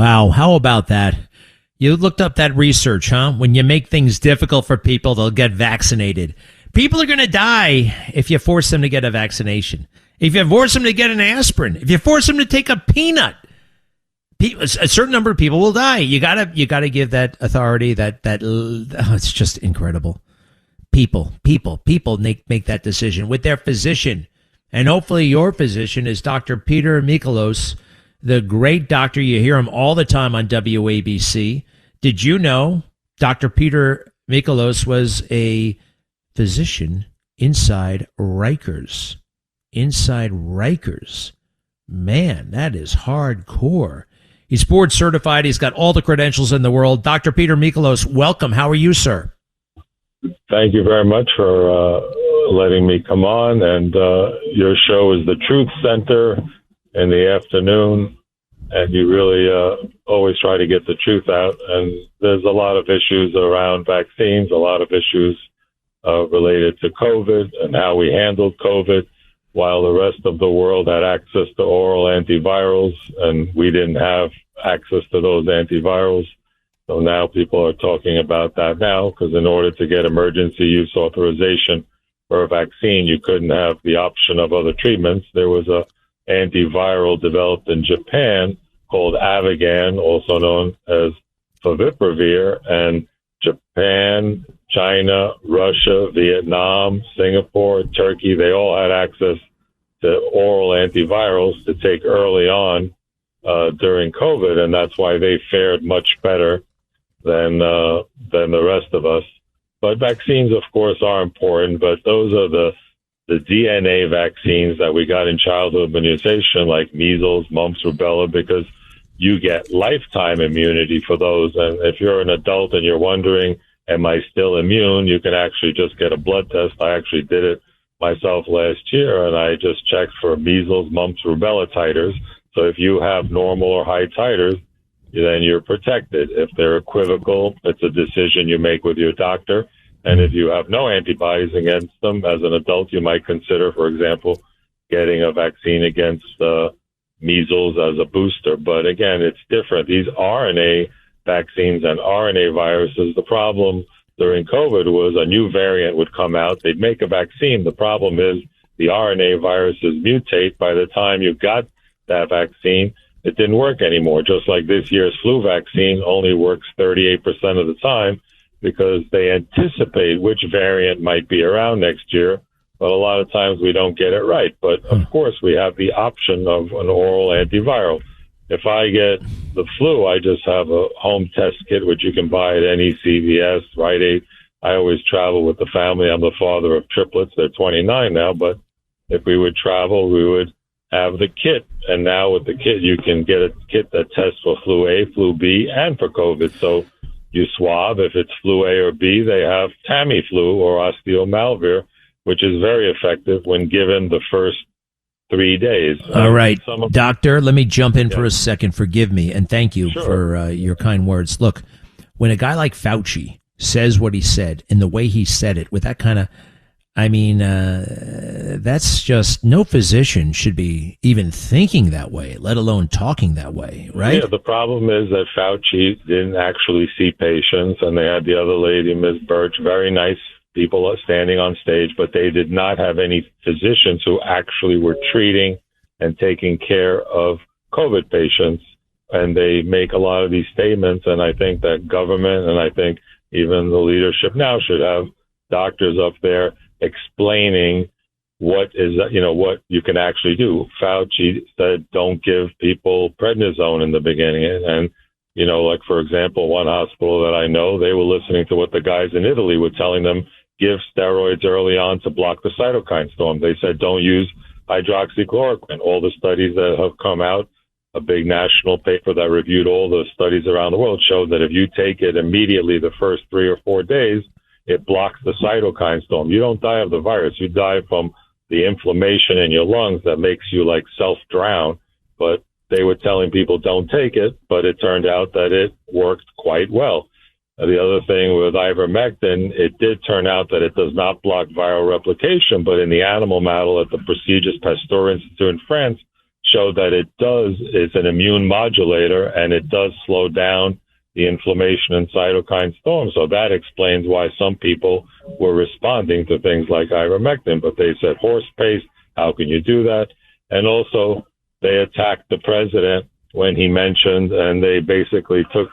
Wow, how about that? You looked up that research, huh? When you make things difficult for people, they'll get vaccinated. People are going to die if you force them to get a vaccination. If you force them to get an aspirin, if you force them to take a peanut, a certain number of people will die. You gotta give that authority it's just incredible. People make that decision with their physician. And hopefully your physician is Dr. Peter Michalos, the great doctor. You hear him all the time on WABC. Did you know Dr. Peter Michalos was a physician inside Rikers? Inside Rikers. Man, that is hardcore. He's board certified. He's got all the credentials in the world. Dr. Peter Michalos, welcome. How are you, sir? Thank you very much for letting me come on. And your show is the Truth Center in the afternoon. And you really always try to get the truth out. And there's a lot of issues around vaccines, a lot of issues related to COVID and how we handled COVID, while the rest of the world had access to oral antivirals, and we didn't have access to those antivirals. So now people are talking about that now, because in order to get emergency use authorization for a vaccine, you couldn't have the option of other treatments. There was a antiviral developed in Japan called Avigan, also known as favipiravir, and Japan, China, Russia, Vietnam, Singapore, Turkey, they all had access to oral antivirals to take early on during COVID, and that's why they fared much better than the rest of us. But vaccines, of course, are important, but those are the DNA vaccines that we got in childhood immunization, like measles, mumps, rubella, because you get lifetime immunity for those. And if you're an adult and you're wondering, am I still immune? You can actually just get a blood test. I actually did it myself last year, and I just checked for measles, mumps, rubella titers. So if you have normal or high titers, then you're protected. If they're equivocal, it's a decision you make with your doctor. And if you have no antibodies against them, as an adult, you might consider, for example, getting a vaccine against measles as a booster. But again, it's different. These RNA vaccines and RNA viruses, the problem during COVID was a new variant would come out. They'd make a vaccine. The problem is the RNA viruses mutate. By the time you got that vaccine, it didn't work anymore. Just like this year's flu vaccine only works 38% of the time because they anticipate which variant might be around next year. But a lot of times we don't get it right. But of course, we have the option of an oral antiviral. If I get the flu, I just have a home test kit, which you can buy at any CVS, Rite Aid. I always travel with the family. I'm the father of triplets. They're 29 now. But if we would travel, we would have the kit. And now with the kit, you can get a kit that tests for flu A, flu B, and for COVID. So you swab. If it's flu A or B, they have Tamiflu or osteomalvir, which is very effective when given the first 3 days. All right, Doctor, let me jump in for a second. Forgive me, and thank you for your kind words. Look, when a guy like Fauci says what he said and the way he said it with that kind of, that's just, no physician should be even thinking that way, let alone talking that way, right? Yeah, the problem is that Fauci didn't actually see patients, and they had the other lady, Ms. Birch, very nice people are standing on stage, but they did not have any physicians who actually were treating and taking care of COVID patients. And they make a lot of these statements, and I think that government and I think even the leadership now should have doctors up there explaining what you can actually do. Fauci said, don't give people prednisone in the beginning. And like, for example, one hospital that I know, they were listening to what the guys in Italy were telling them, give steroids early on to block the cytokine storm. They said, don't use hydroxychloroquine. All the studies that have come out, a big national paper that reviewed all the studies around the world, showed that if you take it immediately the first 3 or 4 days, it blocks the cytokine storm. You don't die of the virus. You die from the inflammation in your lungs that makes you like self-drown. But they were telling people don't take it, but it turned out that it worked quite well. The other thing with ivermectin, it did turn out that it does not block viral replication, but in the animal model at the prestigious Pasteur Institute in France showed that it's an immune modulator, and it does slow down the inflammation and cytokine storm. So that explains why some people were responding to things like ivermectin. But they said horse paste, how can you do that? And also they attacked the president when he mentioned, and they basically took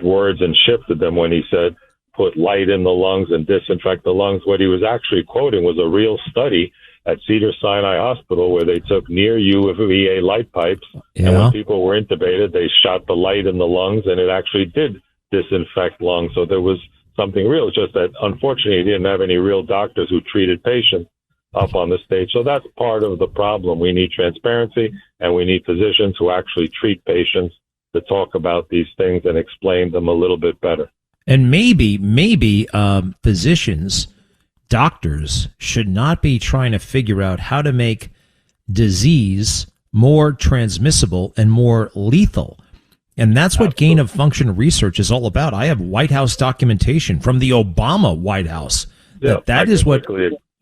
words and shifted them when he said, put light in the lungs and disinfect the lungs. What he was actually quoting was a real study at Cedars-Sinai Hospital where they took near UVA light pipes, and when people were intubated, they shot the light in the lungs, and it actually did disinfect lungs. So there was something real. It's just that, unfortunately, he didn't have any real doctors who treated patients up on the stage. So that's part of the problem. We need transparency, and we need physicians who actually treat patients to talk about these things and explain them a little bit better. And maybe physicians, doctors should not be trying to figure out how to make disease more transmissible and more lethal. And that's what gain of function research is all about. I have White House documentation from the Obama White House. That is what...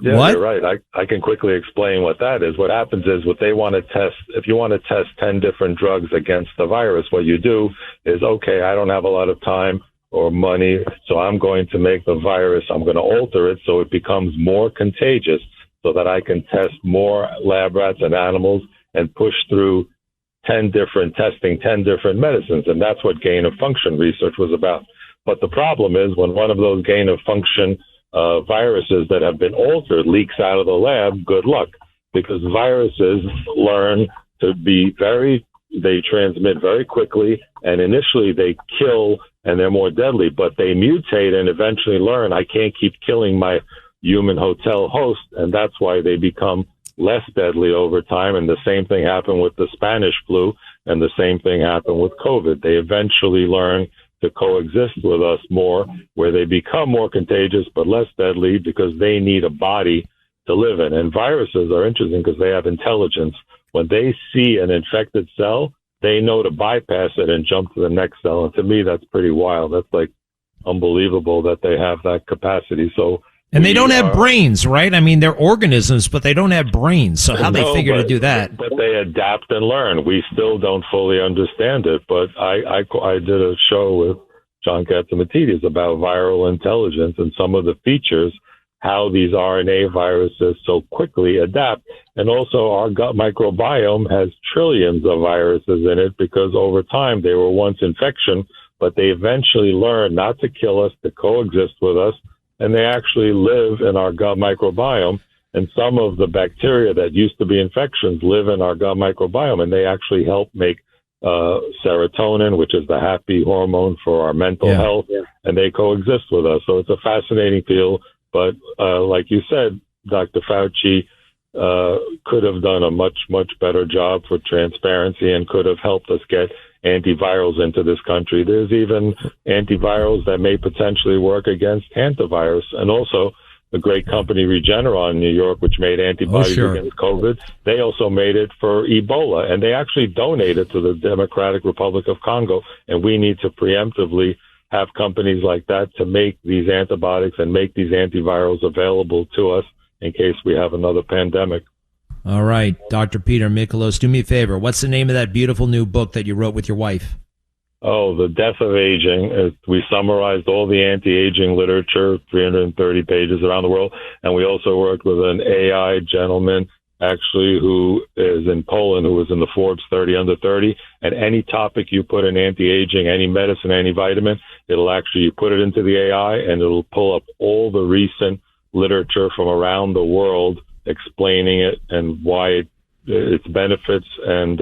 Yeah, what? You're right. I can quickly explain what that is. What happens is what they want to test, if you want to test 10 different drugs against the virus, what you do is, okay, I don't have a lot of time or money, so I'm going to make the virus, I'm going to alter it so it becomes more contagious so that I can test more lab rats and animals and push through 10 different medicines. And that's what gain of function research was about. But the problem is when one of those gain of function viruses that have been altered leaks out of the lab, good luck, because viruses learn to be they transmit very quickly, and initially they kill and they're more deadly, but they mutate and eventually learn I can't keep killing my human hotel host, and that's why they become less deadly over time. And the same thing happened with the Spanish flu, and the same thing happened with COVID. They eventually learn to coexist with us more, where they become more contagious but less deadly because they need a body to live in. And viruses are interesting because they have intelligence. When they see an infected cell, they know to bypass it and jump to the next cell. And to me, that's pretty wild. That's like unbelievable that they have that capacity. And they don't have brains, right? I mean, they're organisms, but they don't have brains. So how they figure to do that? But they adapt and learn. We still don't fully understand it. But I did a show with John Catsimatidis about viral intelligence and some of the features, how these RNA viruses so quickly adapt. And also our gut microbiome has trillions of viruses in it because over time they were once infection, but they eventually learn not to kill us, to coexist with us. And they actually live in our gut microbiome. And some of the bacteria that used to be infections live in our gut microbiome, and they actually help make serotonin, which is the happy hormone for our mental health, and they coexist with us. So it's a fascinating field. But like you said, Dr. Fauci could have done a much, much better job for transparency and could have helped us get antivirals into this country. There's even antivirals that may potentially work against hantavirus. And also the great company Regeneron in New York, which made antibodies against COVID, they also made it for Ebola. And they actually donated to the Democratic Republic of Congo. And we need to preemptively have companies like that to make these antibiotics and make these antivirals available to us in case we have another pandemic. All right, Dr. Peter Michalos, do me a favor. What's the name of that beautiful new book that you wrote with your wife? Oh, The Death of Aging. We summarized all the anti-aging literature, 330 pages around the world. And we also worked with an AI gentleman, actually, who is in Poland, who was in the Forbes 30 under 30. And any topic you put in anti-aging, any medicine, any vitamin, it'll actually, you put it into the AI and it'll pull up all the recent literature from around the world explaining it and why its benefits and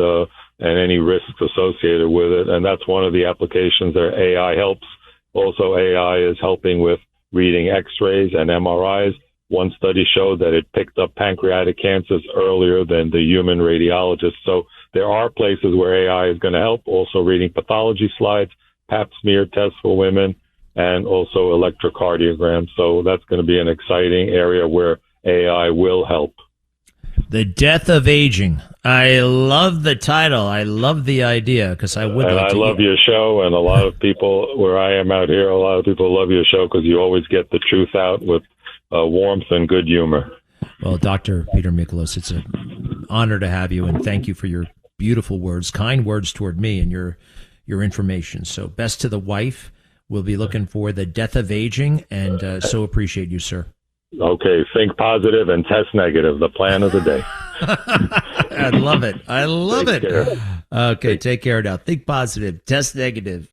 any risks associated with it. And that's one of the applications that AI helps. Also, AI is helping with reading X-rays and MRIs. One study showed that it picked up pancreatic cancers earlier than the human radiologist. So there are places where AI is going to help. Also reading pathology slides, pap smear tests for women, and also electrocardiograms. So that's going to be an exciting area where AI will help. The Death of Aging. I love the title. I love the idea because I would. And I love your show, and a lot of people where I am out here, a lot of people love your show because you always get the truth out with warmth and good humor. Well, Dr. Peter Michalos, it's an honor to have you, and thank you for your beautiful words, kind words toward me and your information. So best to the wife. We'll be looking for the death of aging, and so appreciate you, sir. Okay, think positive and test negative, the plan of the day. I love it. I love Take it. care. Okay, take care now. Think positive, test negative.